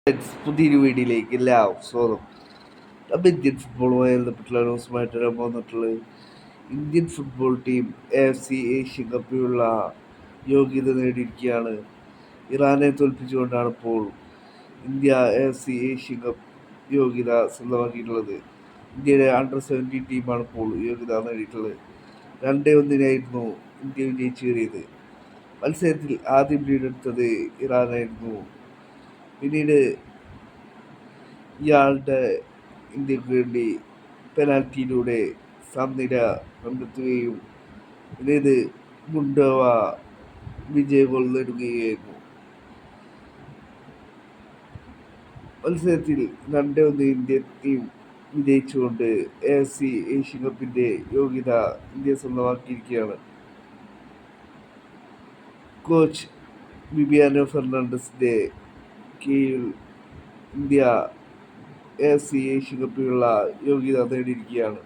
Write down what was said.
പുതിയൊരു വീഡിയോയിലേക്ക് എല്ലാവർക്കും സ്വാഗതം. അപ്പോൾ ഇന്ത്യൻ ഫുട്ബോളുമായി ബന്ധപ്പെട്ടുള്ള ന്യൂസുമായിട്ടാണ് പോന്നിട്ടുള്ളത്. Indian football team AFC Asian കപ്പിലുള്ള യോഗ്യത നേടിയിരിക്കുകയാണ്. ഇറാനെ തോൽപ്പിച്ചുകൊണ്ടാണ് ഇപ്പോൾ ഇന്ത്യ AFC ഏഷ്യൻ കപ്പ് യോഗ്യത സ്വന്തമാക്കിയിട്ടുള്ളത്. ഇന്ത്യയുടെ അണ്ടർ-17 ടീമാണ് ഇപ്പോൾ യോഗ്യത നേടിയിട്ടുള്ളത്. 2-1 ഇന്ത്യ വിജയിച്ചു കയറിയത്. മത്സരത്തിൽ ആദ്യം ലീഡെടുത്തത് ഇറാനായിരുന്നു. പിന്നീട് ഇയാളുടെ ഇന്ത്യക്ക് വേണ്ടി പെനാൽറ്റിയിലൂടെ സമനില കണ്ടെത്തുകയും പിന്നീട് മുണ്ടോവ വിജയ ഗോൾ നേടുകയായിരുന്നു. മത്സരത്തിൽ 2-1 ഇന്ത്യ ടീം വിജയിച്ചുകൊണ്ട് AFC ഏഷ്യൻ കപ്പിൻ്റെ യോഗ്യത ഇന്ത്യ സ്വന്തമാക്കിയിരിക്കുകയാണ്. കോച്ച് വിവിയാനോ ഫെർണാണ്ടസിൻ്റെ കീഴിൽ ഇന്ത്യ AFC ഏഷ്യൻ കപ്പിനുള്ള യോഗ്യത നേടിയിരിക്കുകയാണ്.